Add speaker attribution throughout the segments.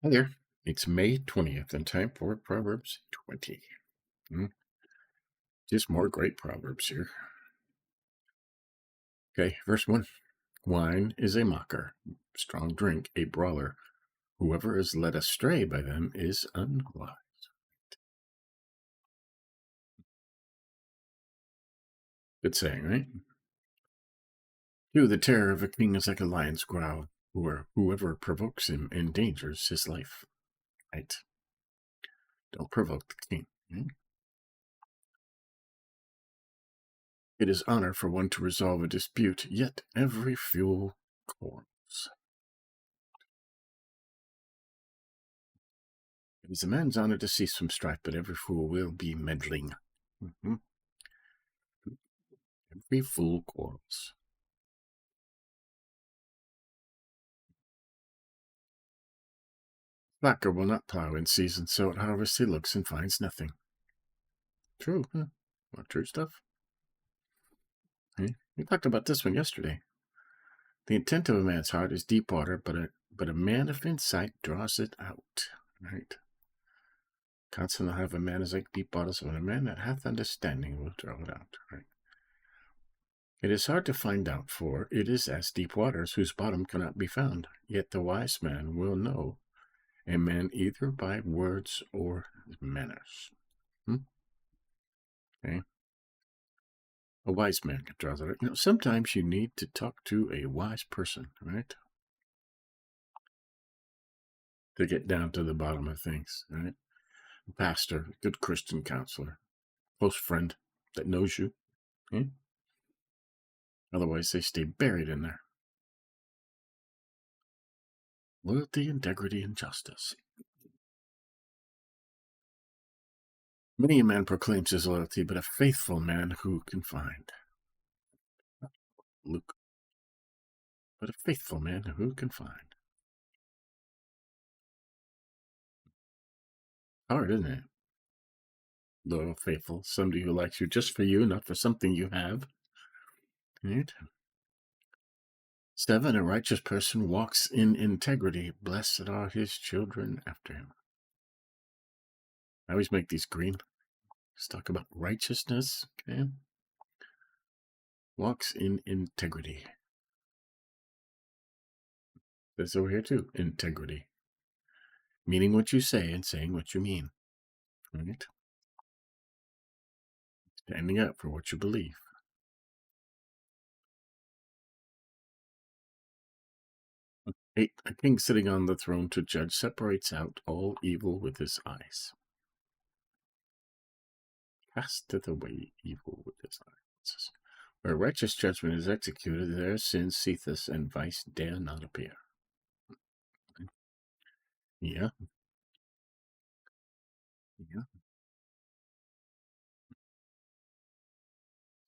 Speaker 1: Hi there. It's May 20th and time for Proverbs 20. Hmm, Just more great Proverbs here. Okay, verse 1. Wine is a mocker, strong drink a brawler. Whoever is led astray by them is unwise. Good saying, right? 2. The terror of a king is like a lion's growl. Whoever provokes him endangers his life. Right? Don't provoke the king. It is honor for one to resolve a dispute, yet every fool quarrels. It is a man's honor to cease from strife, but every fool will be meddling. Mhm. Every fool quarrels. Slacker will not plow in season, so at harvest he looks and finds nothing. True, huh? What true stuff? Hey, we talked about this one yesterday. The intent of a man's heart is deep water, but a man of insight draws it out. Right? Counsel of a man is like deep waters, and a man that hath understanding will draw it out. Right? It is hard to find out, for it is as deep waters whose bottom cannot be found. Yet the wise man will know a man either by words or manners. Okay. A wise man can draw that. Sometimes you need to talk to a wise person, right? To get down to the bottom of things, right? A pastor, a good Christian counselor, close friend that knows you. Okay? Otherwise, they stay buried in there. Loyalty, integrity, and justice. Many a man proclaims his loyalty, but a faithful man who can find? Luke. But a faithful man who can find? Hard, isn't it? Loyal, faithful, somebody who likes you just for you, not for something you have. Right? 7. A righteous person walks in integrity. Blessed are his children after him. I always make these green. Let's talk about righteousness. Okay. Walks in integrity. That's over here too. Integrity. Meaning what you say and saying what you mean. Right? Standing up for what you believe. 8. A king sitting on the throne to judge separates out all evil with his eyes. Casteth away evil with his eyes. Where righteous judgment is executed, there sin ceaseth, and vice dare not appear. Yeah. Yeah.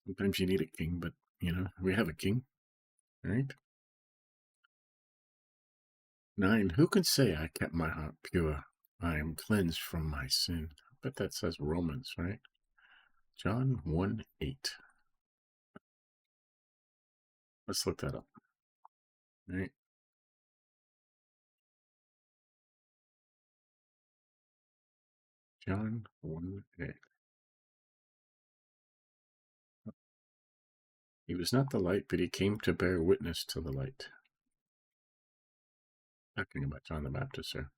Speaker 1: Sometimes you need a king, but, we have a king, right? 9. Who can say I kept my heart pure? I am cleansed from my sin. But that says Romans, right? John 1:8. Let's look that up. Right? John 1:8. He was not the light, but he came to bear witness to the light. Talking about John the Baptist here.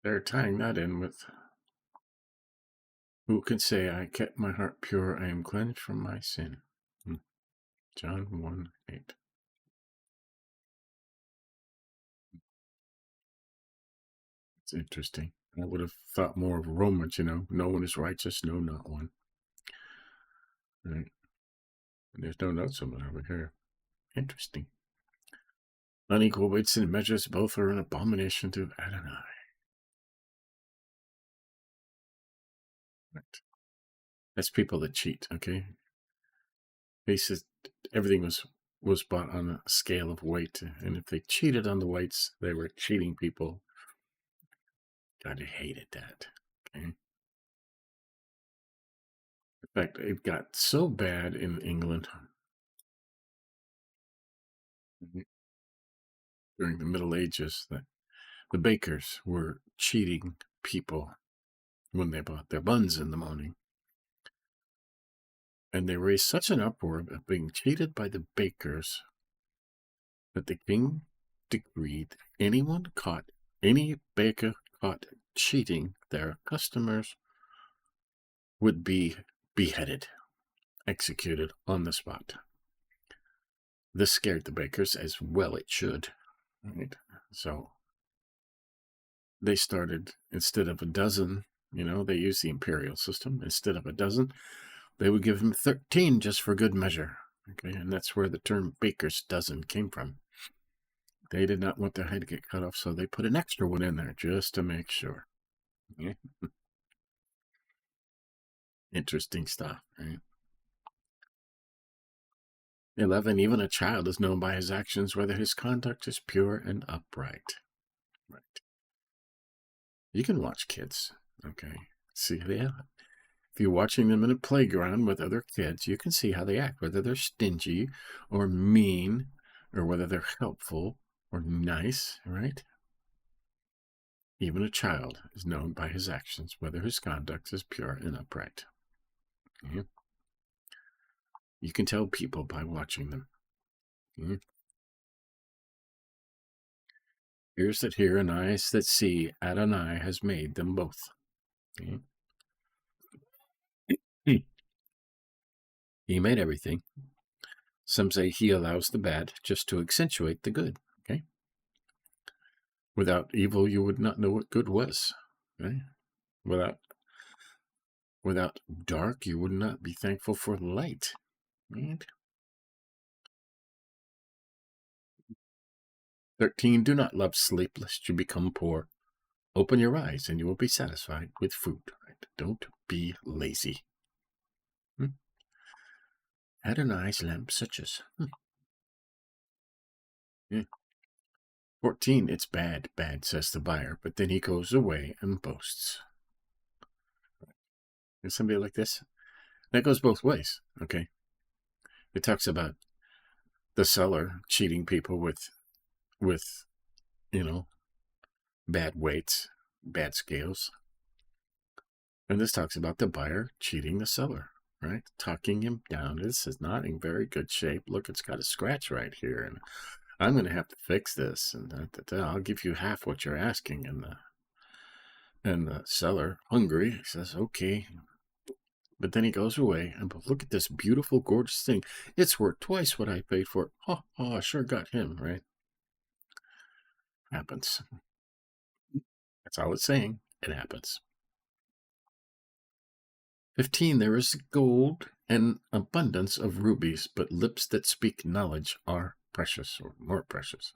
Speaker 1: They're tying that in with who can say I kept my heart pure, I am cleansed from my sin. John 1:8. It's interesting. I would have thought more of Romans, no one is righteous, no, not one. Right? And there's no notes on it over here. Interesting. Unequal weights and measures, both are an abomination to Adonai. Right. That's people that cheat, okay? He says everything was bought on a scale of weight, and if they cheated on the weights, they were cheating people. God, I hated that. Okay. In fact, it got so bad in England. during the Middle Ages that the bakers were cheating people when they bought their buns in the morning. And they raised such an uproar of being cheated by the bakers that the king decreed any baker caught cheating their customers would be beheaded, executed on the spot. This scared the bakers, as well it should, right? So they started, instead of a dozen, they used the imperial system. Instead of a dozen, they would give them 13 just for good measure. Okay, and that's where the term baker's dozen came from. They did not want their head to get cut off, so they put an extra one in there just to make sure. Yeah. Interesting stuff, right? 11. Even a child is known by his actions whether his conduct is pure and upright. Right. You can watch kids, okay? See how they act. If you're watching them in a playground with other kids, you can see how they act, whether they're stingy or mean, or whether they're helpful or nice, right? Even a child is known by his actions, whether his conduct is pure and upright. Okay? You can tell people by watching them. Okay? Ears that hear and eyes that see, Adonai has made them both. Okay? He made everything. Some say he allows the bad just to accentuate the good. Okay? Without evil, you would not know what good was. Okay? Without dark, you would not be thankful for light. Right? 13. Do not love sleep lest you become poor. Open your eyes and you will be satisfied with food. Right? Don't be lazy. Adonai's lamp switches. Yeah. 14. It's bad, says the buyer, but then he goes away and boasts. Is somebody like this? That goes both ways, okay? It talks about the seller cheating people with bad weights, bad scales. And this talks about the buyer cheating the seller, right? Talking him down. This is not in very good shape. Look, it's got a scratch right here, and I'm going to have to fix this, and I'll give you half what you're asking. And the seller, hungry, says, okay. But then he goes away, and look at this beautiful, gorgeous thing. It's worth twice what I paid for it. Oh, I sure got him, right? Happens. That's all it's saying. It happens. 15. There is gold and abundance of rubies, but lips that speak knowledge are precious, or more precious.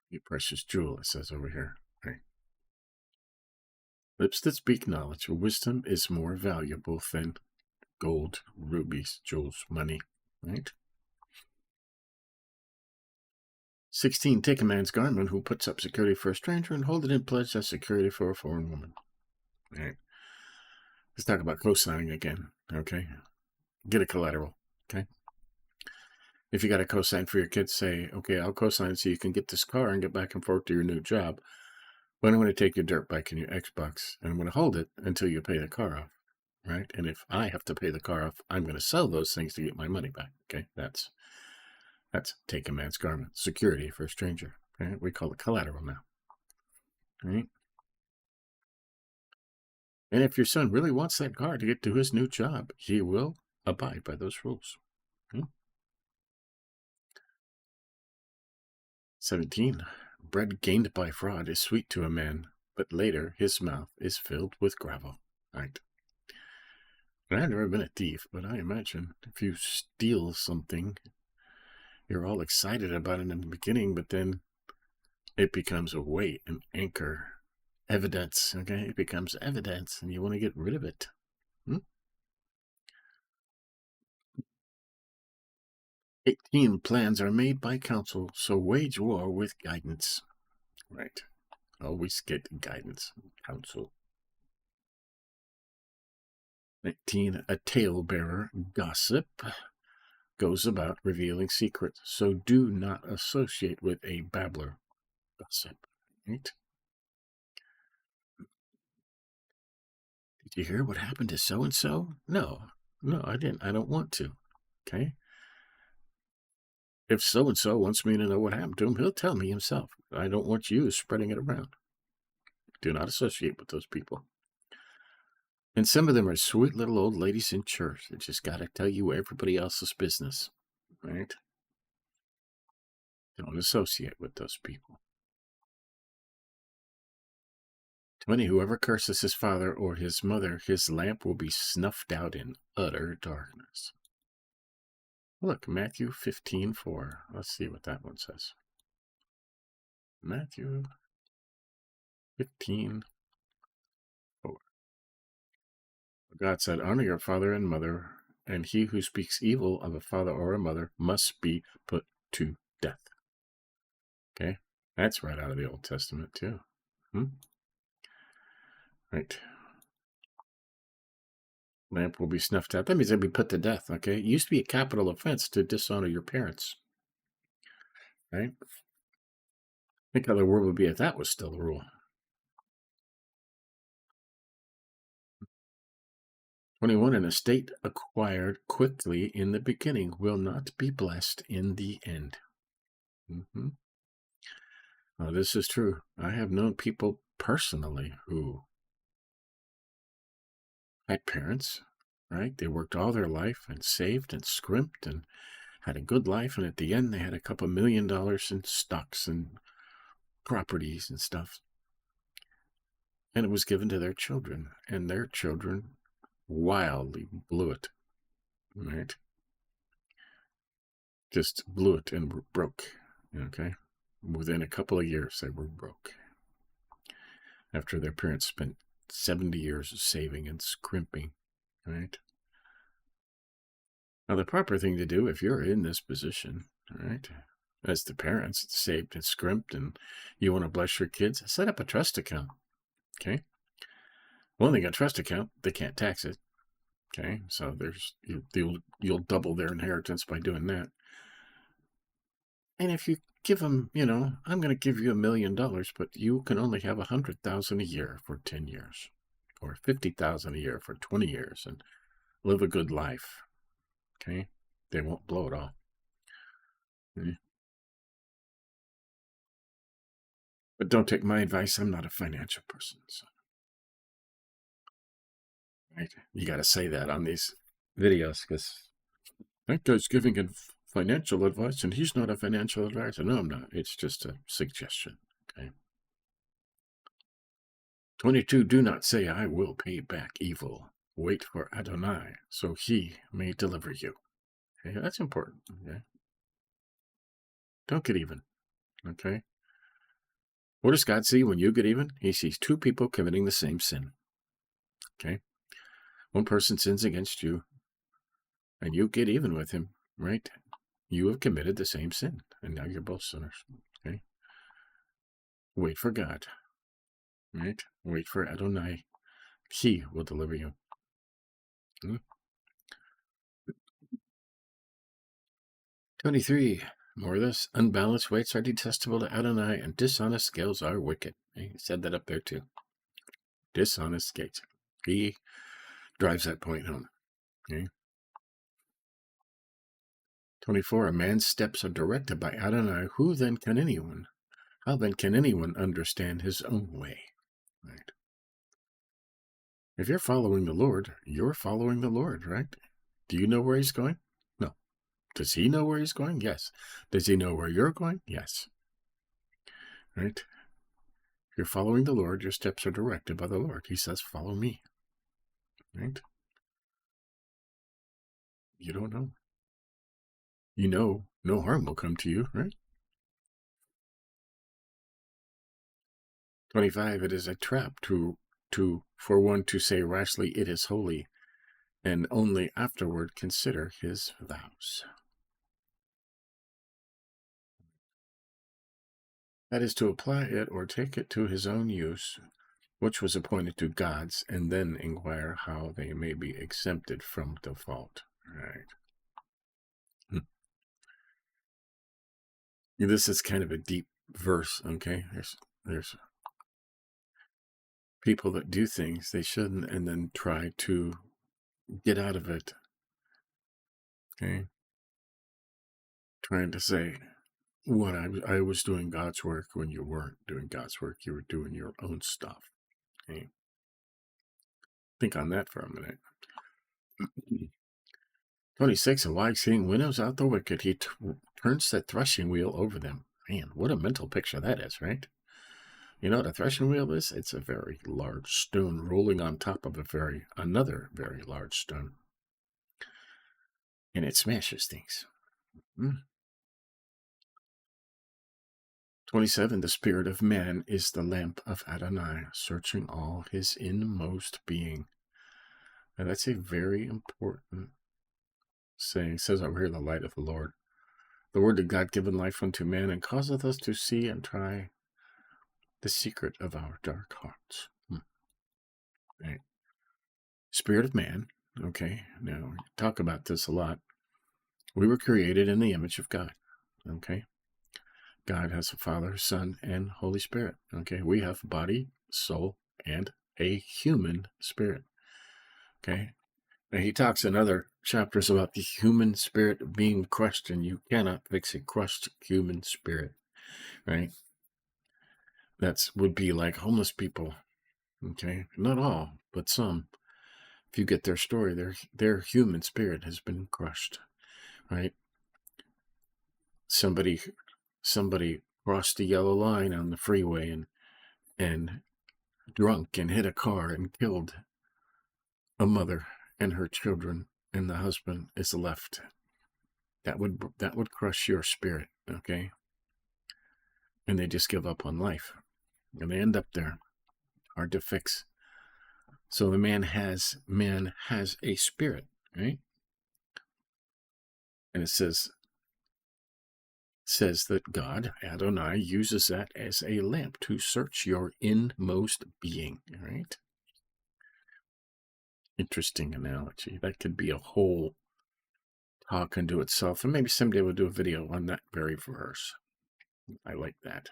Speaker 1: You precious jewel, it says over here. Right? Lips that speak knowledge, wisdom is more valuable than gold, rubies, jewels, money. Right? 16. Take a man's garment who puts up security for a stranger and hold it in pledge as security for a foreign woman. Right? Let's talk about co-signing again. Okay? Get a collateral. Okay? If you got a co-sign for your kids, say, okay, I'll co-sign so you can get this car and get back and forth to your new job. But I'm going to take your dirt bike and your Xbox, and I'm going to hold it until you pay the car off, right? And if I have to pay the car off, I'm going to sell those things to get my money back. Okay, that's take a man's garment, security for a stranger. Right? We call it collateral now. Right? And if your son really wants that car to get to his new job, he will abide by those rules. 17. Bread gained by fraud is sweet to a man, but later his mouth is filled with gravel. Right. And I've never been a thief, but I imagine if you steal something, you're all excited about it in the beginning, but then it becomes a weight, an anchor, evidence. Okay, it becomes evidence, and you want to get rid of it. 18. Plans are made by counsel, so wage war with guidance. Right. Always get guidance, counsel. 19. A talebearer, gossip, goes about revealing secrets, so do not associate with a babbler. Gossip. Right? Did you hear what happened to so-and-so? No, I didn't. I don't want to. Okay? If so-and-so wants me to know what happened to him, he'll tell me himself. I don't want you spreading it around. Do not associate with those people. And some of them are sweet little old ladies in church that just got to tell you everybody else's business. Right? Don't associate with those people. 20. Whoever curses his father or his mother, his lamp will be snuffed out in utter darkness. Look, Matthew 15:4. Let's see what that one says. Matthew 15:4. God said, honor your father and mother, and he who speaks evil of a father or a mother must be put to death. Okay? That's right out of the Old Testament, too. Right. Lamp will be snuffed out. That means they'll be put to death, okay? It used to be a capital offense to dishonor your parents. Right? Think how the world would be if that was still the rule. 21. An estate acquired quickly in the beginning will not be blessed in the end. Now, this is true. I have known people personally who had parents, right? They worked all their life and saved and scrimped and had a good life. And at the end, they had a couple $1 million in stocks and properties and stuff. And it was given to their children. And their children wildly blew it, right? Just blew it and broke, okay? Within a couple of years, they were broke. After their parents spent 70 years of saving and scrimping, right? Now, the proper thing to do if you're in this position, right, as the parents saved and scrimped and you want to bless your kids, set up a trust account, okay? One thing, a trust account, they can't tax it, okay? So you'll double their inheritance by doing that. And if you give them, I'm going to give you $1 million, but you can only have $100,000 a year for 10 years, or $50,000 a year for 20 years, and live a good life. Okay, they won't blow it all. But don't take my advice. I'm not a financial person, so right? You got to say that on these videos because that guy's giving financial advice, and he's not a financial advisor. No, I'm not. It's just a suggestion. Okay. 22. Do not say, I will pay back evil. Wait for Adonai, so he may deliver you. Okay, that's important. Okay. Don't get even. Okay. What does God see when you get even? He sees two people committing the same sin. Okay. One person sins against you, and you get even with him, right? You have committed the same sin, and now you're both sinners. Okay. Wait for God. Right? Wait for Adonai. He will deliver you. 23. More of this. Unbalanced weights are detestable to Adonai, and dishonest scales are wicked. He said that up there too. Dishonest scales. He drives that point home. Okay. 24. A man's steps are directed by Adonai. How then can anyone understand his own way? Right. If you're following the Lord, you're following the Lord, right? Do you know where he's going? No. Does he know where he's going? Yes. Does he know where you're going? Yes. Right? If you're following the Lord, your steps are directed by the Lord. He says, follow me. Right? You don't know. You know no harm will come to you, right? 25. It is a trap for one to say rashly, it is holy, and only afterward consider his vows. That is to apply it or take it to his own use, which was appointed to God's, and then inquire how they may be exempted from default. Right. This is kind of a deep verse, okay? There's people that do things they shouldn't and then try to get out of it, okay? Trying to say, what I was doing God's work when you weren't doing God's work. You were doing your own stuff. Okay? Think on that for a minute. 26, a wise king winnows out the wicked. He turns the threshing wheel over them. Man, what a mental picture that is, right? You know what a threshing wheel is? It's a very large stone rolling on top of another very large stone. And it smashes things. 27, the spirit of man is the lamp of Adonai, searching all his inmost being. Now that's a very important saying. It says over here, the light of the Lord. The word of God given life unto man, and causeth us to see and try the secret of our dark hearts. Right. Spirit of man. Okay, now we talk about this a lot. We were created in the image of God. Okay. God has a Father, Son, and Holy Spirit. Okay, we have body, soul, and a human spirit. Okay, now he talks in other chapters about the human spirit being crushed, and you cannot fix a crushed human spirit, right? That would be like homeless people. Okay, not all, but some. If you get their story, their human spirit has been crushed, right? Somebody crossed the yellow line on the freeway and drunk and hit a car and killed a mother and her children, and the husband is left. That would crush your spirit, okay? And they just give up on life, and they end up there. Hard to fix. So the man has a spirit, right? And it says that God, Adonai, uses that as a lamp to search your inmost being, right? Interesting analogy. That could be a whole talk unto itself, and maybe someday we'll do a video on that very verse. I like that.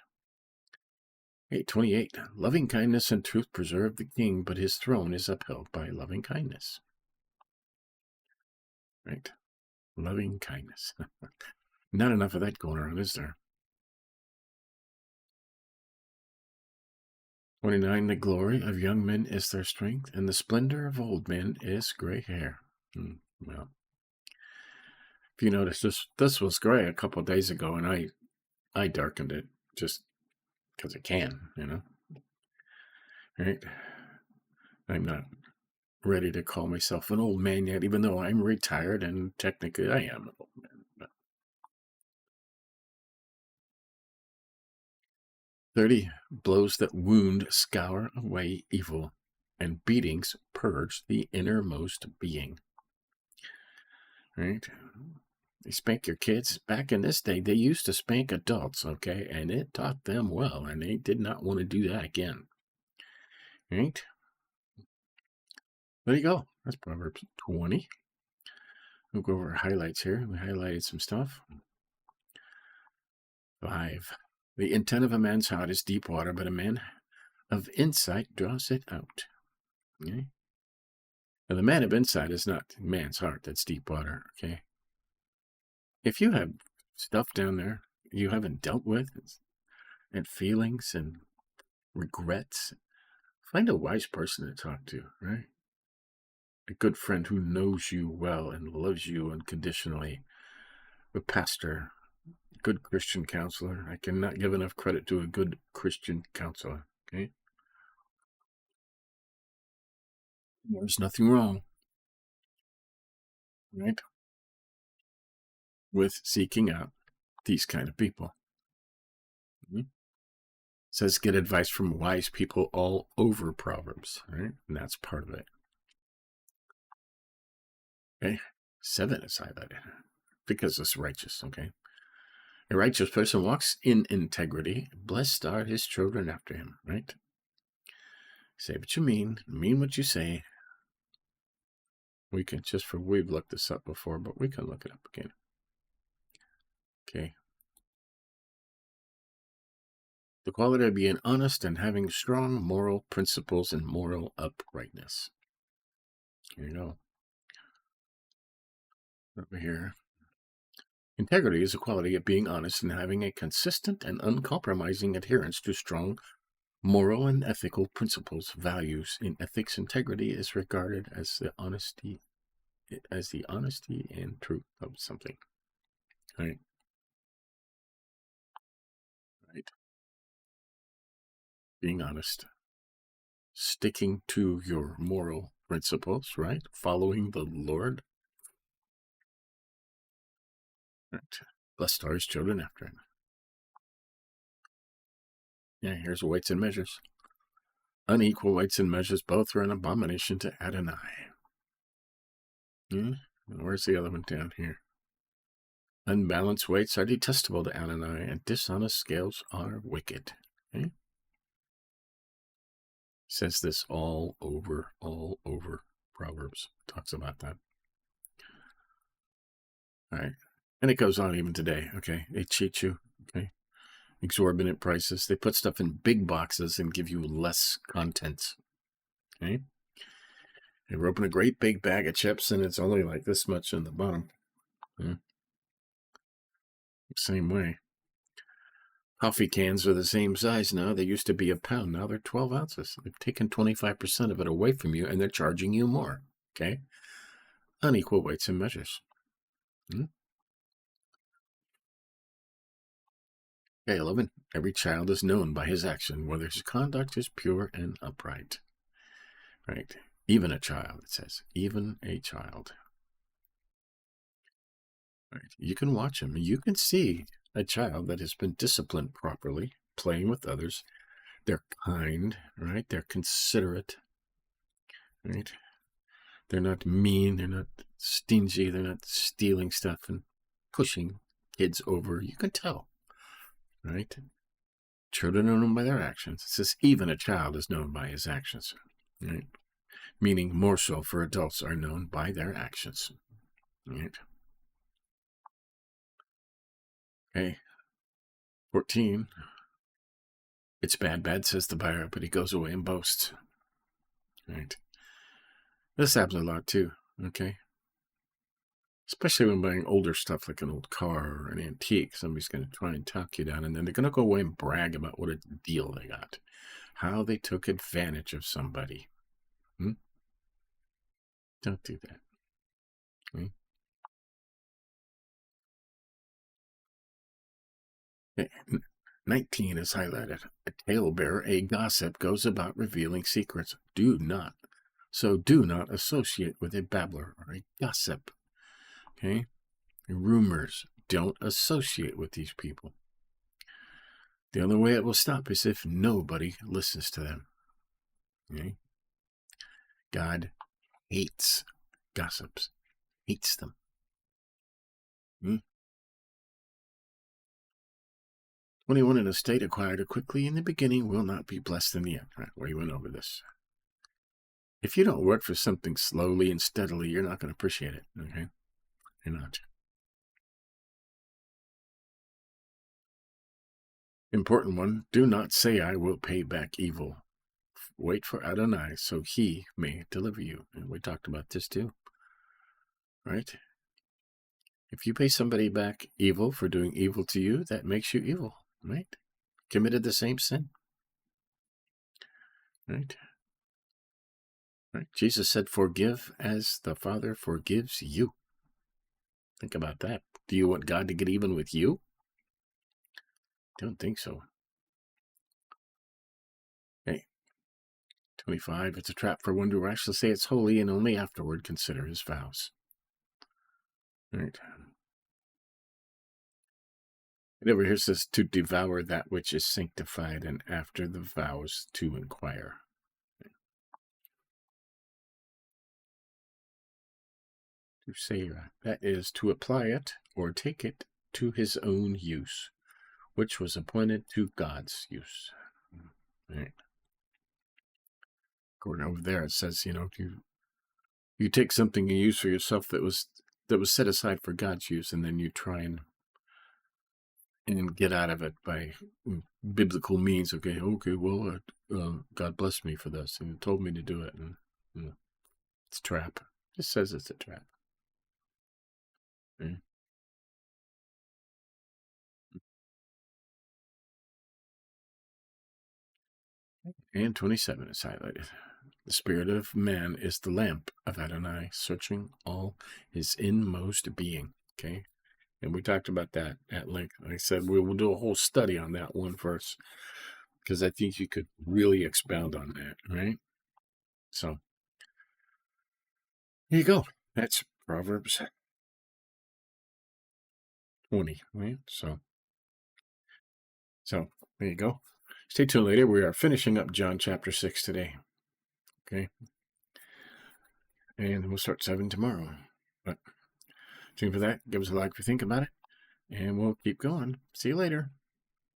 Speaker 1: 8:28, loving kindness and truth preserve the king, but his throne is upheld by loving kindness. Right? Loving kindness. Not enough of that going around, is there? 29, the glory of young men is their strength, and the splendor of old men is gray hair. Well, if you notice, this was gray a couple of days ago, and I darkened it just because I can, right? I'm not ready to call myself an old man yet, even though I'm retired, and technically I am an old man. But 30, blows that wound scour away evil, and beatings purge the innermost being. Right? They spank your kids. Back in this day, they used to spank adults, okay? And it taught them well, and they did not want to do that again. Right? There you go. That's Proverbs 20. We'll go over highlights here. We highlighted some stuff. 5. The intent of a man's heart is deep water, but a man of insight draws it out. Okay? Now, the man of insight is not man's heart. That's deep water, okay? If you have stuff down there you haven't dealt with, and feelings and regrets, find a wise person to talk to, right? A good friend who knows you well and loves you unconditionally. A pastor, a good Christian counselor. I cannot give enough credit to a good Christian counselor, okay? There's nothing wrong, right, with seeking out these kind of people. It says get advice from wise people all over Proverbs, right? And that's part of it. Okay, 7 is highlighted because it's righteous, okay? A righteous person walks in integrity. Blessed are his children after him, right? Say what you mean what you say. We've looked this up before, but we can look it up again. Okay. The quality of being honest and having strong moral principles and moral uprightness. Here you go. Over here. Integrity is a quality of being honest and having a consistent and uncompromising adherence to strong moral and ethical principles, values. In ethics, integrity is regarded as the honesty and truth of something. Right? Right. Being honest. Sticking to your moral principles, right? Following the Lord. Right. Blessed are his children after him. Yeah, here's weights and measures. Unequal weights and measures both are an abomination to Adonai. Where's the other one down here? Unbalanced weights are detestable to Adonai, and dishonest scales are wicked. Okay? Says this all over Proverbs. Talks about that. All right. And it goes on even today. Okay. They cheat you. Okay. Exorbitant prices. They put stuff in big boxes and give you less contents. Okay. They open a great big bag of chips and it's only like this much in the bottom. Yeah. Same way. Coffee cans are the same size now. They used to be a pound. Now they're 12 ounces. They've taken 25% of it away from you and they're charging you more. Okay. Unequal weights and measures. Okay, 11. Every child is known by his action, whether his conduct is pure and upright. Right. Even a child, it says. Even a child. Right. You can watch him. You can see a child that has been disciplined properly, playing with others. They're kind, right? They're considerate, right? They're not mean. They're not stingy. They're not stealing stuff and pushing kids over. You can tell, right? Children are known by their actions. It says even a child is known by his actions, right? Meaning more so for adults are known by their actions, right? Okay. 14. It's bad, says the buyer, but he goes away and boasts. Right. This happens a lot too, okay? Especially when buying older stuff like an old car or an antique. Somebody's going to try and talk you down, and then they're going to go away and brag about what a deal they got. How they took advantage of somebody. Don't do that. Okay? 19 is highlighted. A talebearer, a gossip, goes about revealing secrets. Do not associate with a babbler or a gossip. Okay? Rumors. Don't associate with these people. The only way it will stop is if nobody listens to them. Okay? God hates gossips. Hates them. 21, an estate acquired quickly in the beginning will not be blessed in the end. Right, we went over this. If you don't work for something slowly and steadily, you're not going to appreciate it. Okay? You're not. Important one, do not say I will pay back evil. Wait for Adonai so he may deliver you. And we talked about this too. Right? If you pay somebody back evil for doing evil to you, that makes you evil. Right? Committed the same sin. Right? Right? Jesus said, forgive as the Father forgives you. Think about that. Do you want God to get even with you? Don't think so. Hey, 25, it's a trap for one to rashly say it's holy and only afterward consider his vows. Right. It over here says to devour that which is sanctified and after the vows to inquire. To say that is to apply it or take it to his own use, which was appointed to God's use. Right. Going over there, it says, you take something you use for yourself that was set aside for God's use, and then you try and and get out of it by biblical means. Okay, well, God blessed me for this and told me to do it, and it's a trap. It says it's a trap. Okay? And 27 is highlighted. The spirit of man is the lamp of Adonai, searching all his inmost being. Okay, and we talked about that at length. Like I said, we'll do a whole study on that one verse because I think you could really expound on that, right? So here you go. That's Proverbs 20, right? So there you go. Stay tuned later. We are finishing up John chapter 6 today. Okay. And we'll start 7 tomorrow. But tune for that. Give us a like if you think about it. And we'll keep going. See you later.